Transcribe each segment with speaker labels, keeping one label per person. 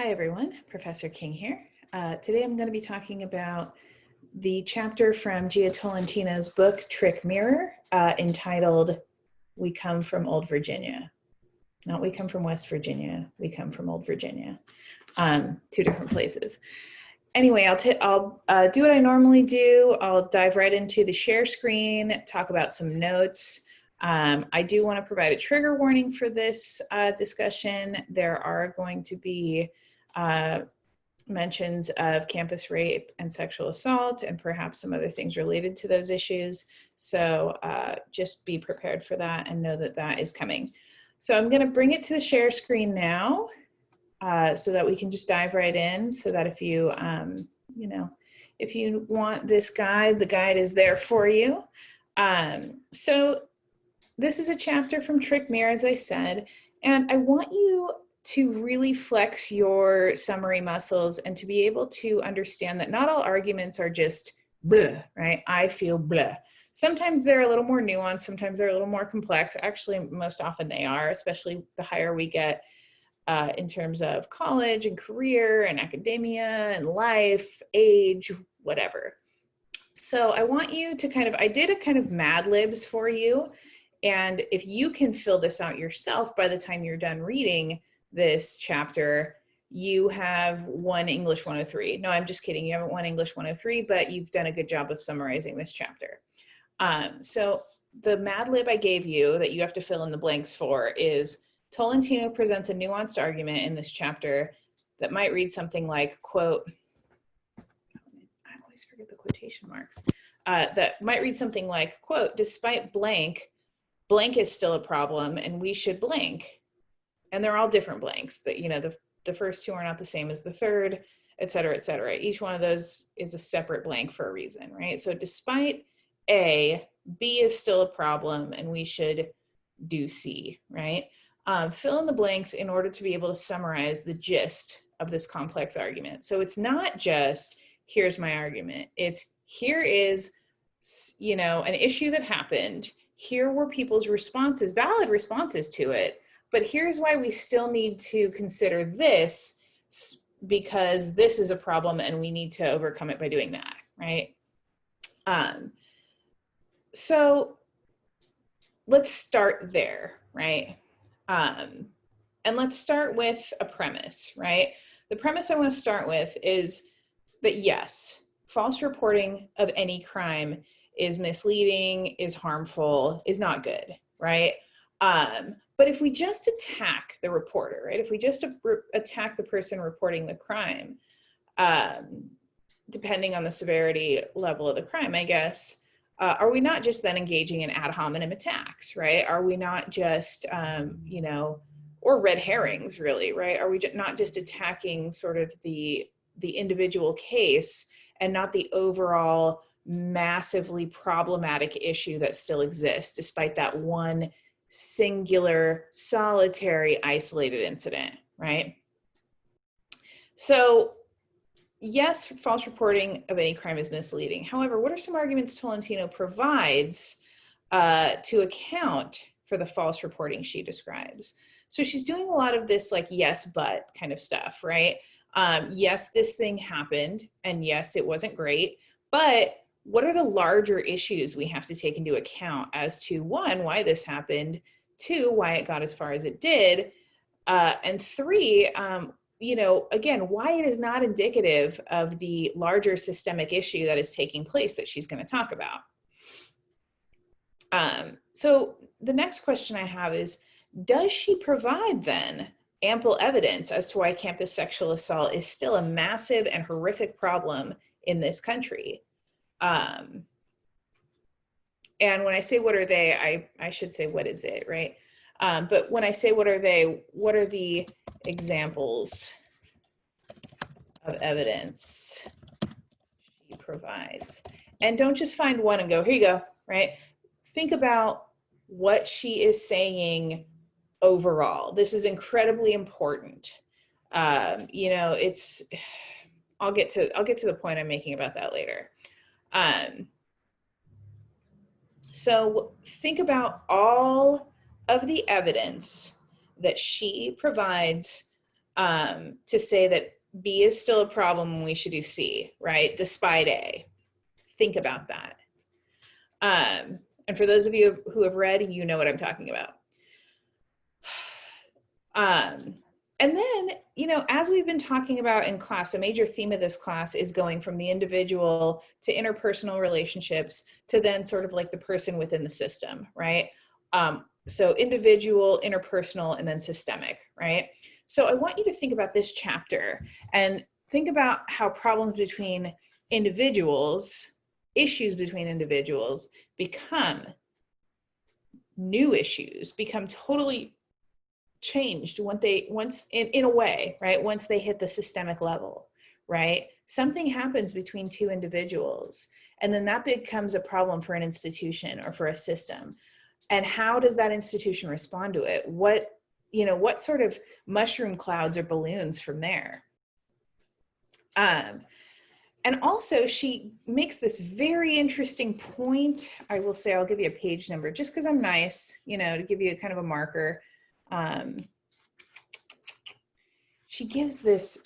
Speaker 1: Hi everyone, Professor King here. Today I'm going to be talking about the chapter from Gia Tolentino's book, Trick Mirror, entitled, We Come from Old Virginia. Not we come from West Virginia, we come from Old Virginia. Two different places. Anyway, I'll do what I normally do. I'll dive right into the share screen, talk about some notes. I do want to provide a trigger warning for this discussion. There are going to be mentions of campus rape and sexual assault and perhaps some other things related to those issues. So just be prepared for that and know that that is coming. So I'm going to bring it to the share screen now so that we can just dive right in, so that if you, if you want this guide, the guide is there for you. So this is a chapter from Trick Mirror, as I said, and I want you to really flex your summary muscles and to be able to understand that not all arguments are just bleh, right? I feel bleh. Sometimes they're a little more nuanced, sometimes they're a little more complex. Actually, most often they are, especially the higher we get in terms of college and career and academia and life, age, whatever. So I want you to I did a kind of Mad Libs for you. And if you can fill this out yourself by the time you're done reading this chapter, you have won English 103. No, I'm just kidding. You haven't won English 103, but you've done a good job of summarizing this chapter. So the Mad Lib I gave you that you have to fill in the blanks for is Tolentino presents a nuanced argument in this chapter that might read something like, quote, I always forget the quotation marks, that might read something like, quote, despite blank, blank is still a problem and we should blank. And they're all different blanks that, the first two are not the same as the third, et cetera, et cetera. Each one of those is a separate blank for a reason, right? So despite A, B is still a problem and we should do C, right? Fill in the blanks in order to be able to summarize the gist of this complex argument. So it's not just, here's my argument. It's, here is, an issue that happened. Here were people's responses, valid responses to it. But here's why we still need to consider this, because this is a problem and we need to overcome it by doing that, right? So let's start there, right? And let's start with a premise, right? The premise I want to start with is that yes, false reporting of any crime is misleading, is harmful, is not good, right? But if we just attack the reporter, right? If we just attack the person reporting the crime, depending on the severity level of the crime, I guess, are we not just then engaging in ad hominem attacks, right? Are we not just, or red herrings, really, right? Are we not just attacking sort of the individual case and not the overall massively problematic issue that still exists, despite that one singular, solitary, isolated incident, right? So yes, false reporting of any crime is misleading. However, what are some arguments Tolentino provides to account for the false reporting she describes? So she's doing a lot of this like yes, but kind of stuff, right? Yes, this thing happened, and yes, it wasn't great, but what are the larger issues we have to take into account as to, one, why this happened, two, why it got as far as it did, and three, again, why it is not indicative of the larger systemic issue that is taking place that she's going to talk about. So the next question I have is, does she provide then ample evidence as to why campus sexual assault is still a massive and horrific problem in this country? And when I say what are they, I should say what is it, right? But when I say what are they, what are the examples of evidence she provides? And don't just find one and go, here you go, right? Think about what she is saying overall. This is incredibly important. I'll get to the point I'm making about that later. So think about all of the evidence that she provides to say that B is still a problem and we should do C, right? Despite A. Think about that. And for those of you who have read, you know what I'm talking about. And then, you know, as we've been talking about in class, a major theme of this class is going from the individual to interpersonal relationships to then sort of like the person within the system, right? So individual, interpersonal, and then systemic, right? So I want you to think about this chapter and think about how problems between individuals, issues between individuals become new issues, become totally changed once in a way, right? Once they hit the systemic level, right? Something happens between two individuals, and then that becomes a problem for an institution or for a system. And how does that institution respond to it? What sort of mushroom clouds or balloons from there? And also she makes this very interesting point. I will say, I'll give you a page number just because I'm nice, you know, to give you a kind of a marker. She gives this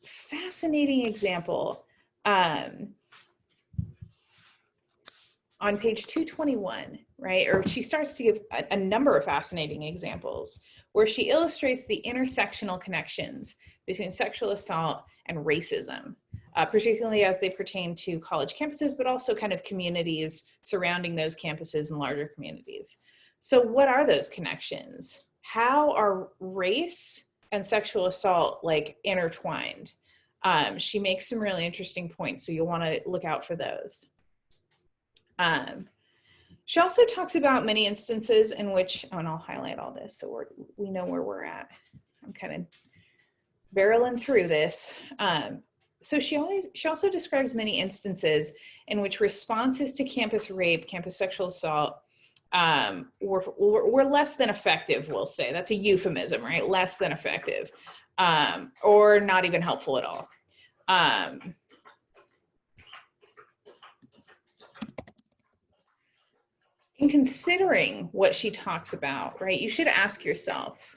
Speaker 1: fascinating example on page 221, right? Or she starts to give a number of fascinating examples where she illustrates the intersectional connections between sexual assault and racism, particularly as they pertain to college campuses, but also kind of communities surrounding those campuses and larger communities. So what are those connections? How are race and sexual assault like intertwined? She makes some really interesting points, so you'll want to look out for those. She also talks about many instances in which, and I'll highlight all this so we know where we're at. I'm kind of barreling through this. So she also describes many instances in which responses to campus rape, campus sexual assault, were less than effective, we'll say. That's a euphemism, right? Less than effective, or not even helpful at all. In considering what she talks about, right, you should ask yourself,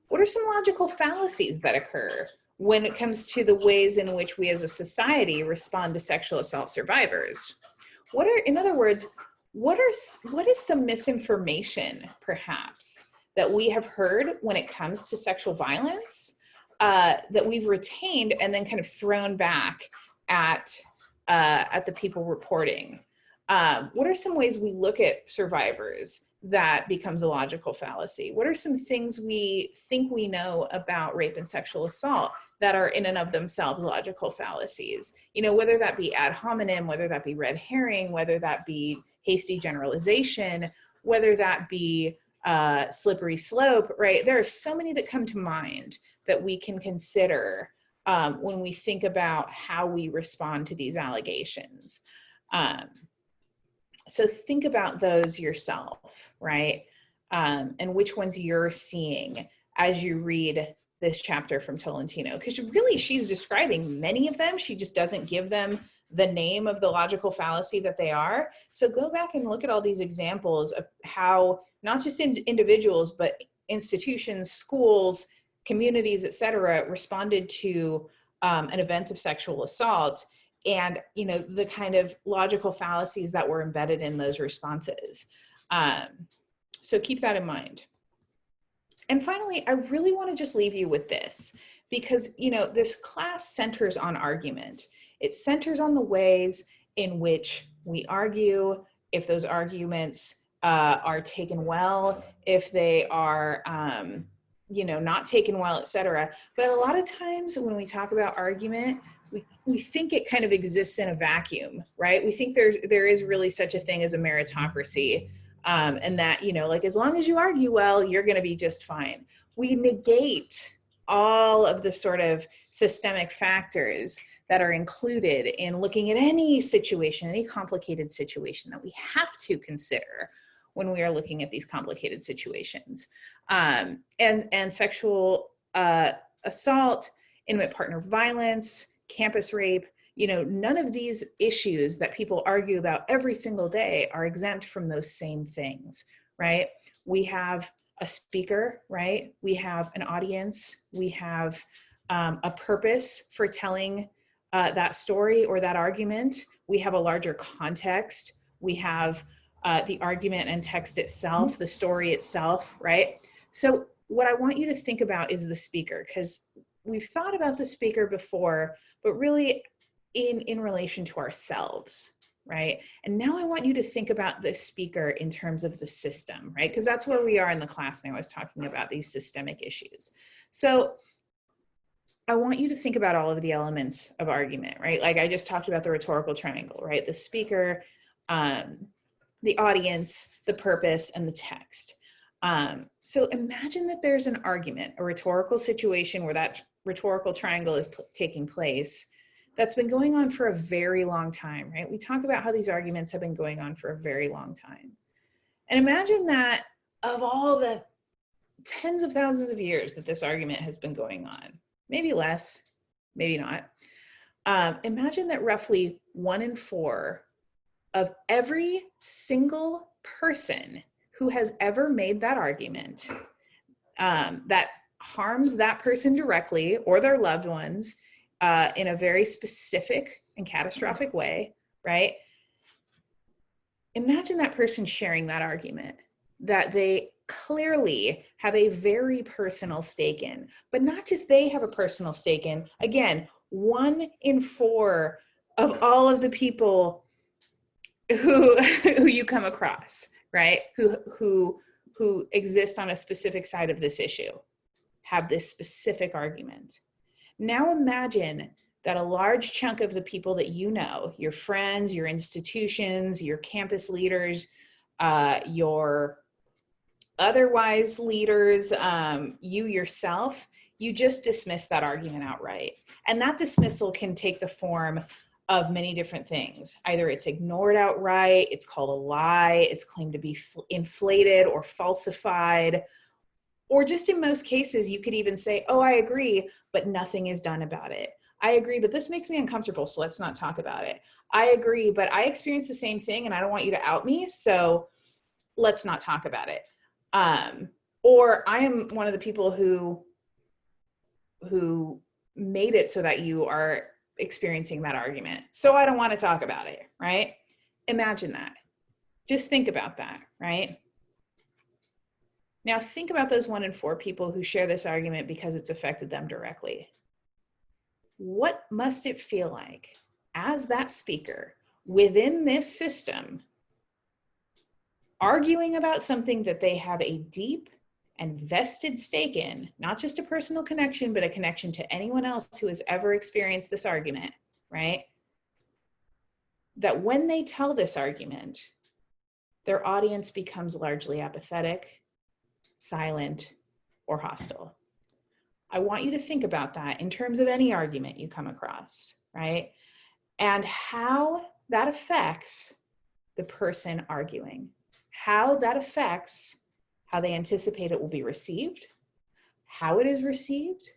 Speaker 1: what are some logical fallacies that occur when it comes to the ways in which we as a society respond to sexual assault survivors? In other words, what is some misinformation, perhaps, that we have heard when it comes to sexual violence that we've retained and then kind of thrown back at the people reporting? What are some ways we look at survivors that becomes a logical fallacy? What are some things we think we know about rape and sexual assault that are in and of themselves logical fallacies? You know, whether that be ad hominem, whether that be red herring, whether that be hasty generalization, whether that be slippery slope, right? There are so many that come to mind that we can consider when we think about how we respond to these allegations. So think about those yourself, right? And which ones you're seeing as you read this chapter from Tolentino, because really she's describing many of them. She just doesn't give them the name of the logical fallacy that they are. So go back and look at all these examples of how not just individuals, but institutions, schools, communities, et cetera, responded to an event of sexual assault, and you know, the kind of logical fallacies that were embedded in those responses. So keep that in mind. And finally, I really want to just leave you with this, because you know, this class centers on argument. It centers on the ways in which we argue, if those arguments are taken well, if they are you know, not taken well, et cetera. But a lot of times when we talk about argument, we think it kind of exists in a vacuum, right? We think there is really such a thing as a meritocracy, and that, you know, like as long as you argue well, you're going to be just fine. We negate all of the sort of systemic factors that are included in looking at any situation, any complicated situation that we have to consider when we are looking at these complicated situations. And sexual assault, intimate partner violence, campus rape, you know, none of these issues that people argue about every single day are exempt from those same things, right? We have a speaker, right? We have an audience. We have a purpose for telling that story or that argument. We have a larger context. We have the argument and text itself, the story itself, right? So what I want you to think about is the speaker, because we've thought about the speaker before, but really in relation to ourselves, right? And now I want you to think about the speaker in terms of the system, right? Because that's where we are in the class now. I was talking about these systemic issues. So I want you to think about all of the elements of argument, right? Like I just talked about the rhetorical triangle, right? The speaker, the audience, the purpose, and the text. So imagine that there's an argument, a rhetorical situation where that rhetorical triangle is taking place that's been going on for a very long time, right? We talk about how these arguments have been going on for a very long time. And imagine that of all the tens of thousands of years that this argument has been going on, maybe less, maybe not. Imagine that roughly 1 in 4 of every single person who has ever made that argument that harms that person directly or their loved ones in a very specific and catastrophic way, right? Imagine that person sharing that argument that they clearly have a very personal stake in, but not just they have a personal stake in. Again, 1 in 4 of all of the people who you come across, right? Who exist on a specific side of this issue have this specific argument. Now imagine that a large chunk of the people that you know, your friends, your institutions, your campus leaders, your otherwise leaders, you yourself, you just dismiss that argument outright. And that dismissal can take the form of many different things. Either it's ignored outright, it's called a lie, it's claimed to be inflated or falsified, or just in most cases, you could even say, oh, I agree, but nothing is done about it. I agree, but this makes me uncomfortable, so let's not talk about it. I agree, but I experienced the same thing and I don't want you to out me, so let's not talk about it. Or I am one of the people who made it so that you are experiencing that argument, so I don't want to talk about it, right? Imagine that. Just think about that, right? Now think about those 1 in 4 people who share this argument because it's affected them directly. What must it feel like as that speaker within this system arguing about something that they have a deep and vested stake in, not just a personal connection, but a connection to anyone else who has ever experienced this argument, right? That when they tell this argument, their audience becomes largely apathetic, silent, or hostile. I want you to think about that in terms of any argument you come across, right? And how that affects the person arguing, how that affects how they anticipate it will be received, how it is received,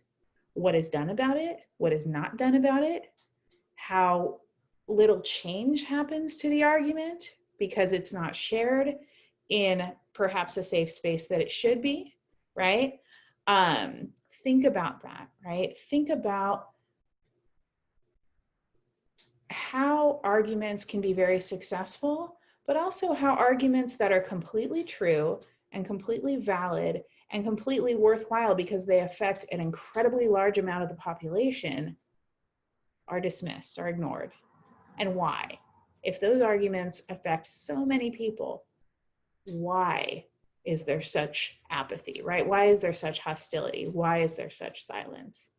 Speaker 1: what is done about it, what is not done about it, how little change happens to the argument because it's not shared in perhaps a safe space that it should be, right? Think about that, right? Think about how arguments can be very successful, but also how arguments that are completely true and completely valid and completely worthwhile because they affect an incredibly large amount of the population are dismissed, are ignored. And why? If those arguments affect so many people, why is there such apathy, right? Why is there such hostility? Why is there such silence?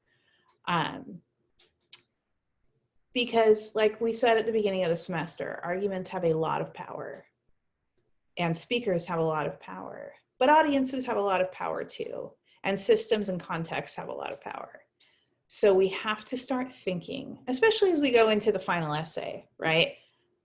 Speaker 1: Because like we said at the beginning of the semester, arguments have a lot of power and speakers have a lot of power, but audiences have a lot of power too. And systems and contexts have a lot of power. So we have to start thinking, especially as we go into the final essay, right?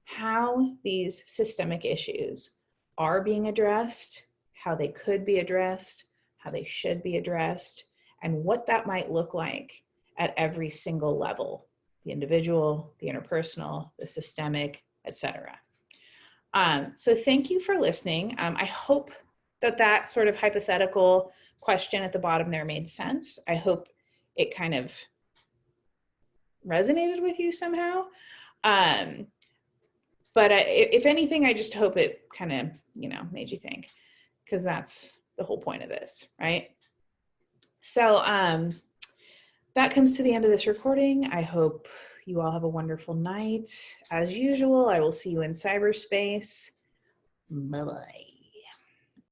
Speaker 1: How these systemic issues are being addressed, how they could be addressed, how they should be addressed, and what that might look like at every single level, the individual, the interpersonal, the systemic, etc. So thank you for listening. I hope that that sort of hypothetical question at the bottom there made sense. I hope it kind of resonated with you somehow. But if anything, I just hope it kind of, you know, made you think, because that's the whole point of this, right? So that comes to the end of this recording. I hope you all have a wonderful night. As usual, I will see you in cyberspace. Bye-bye.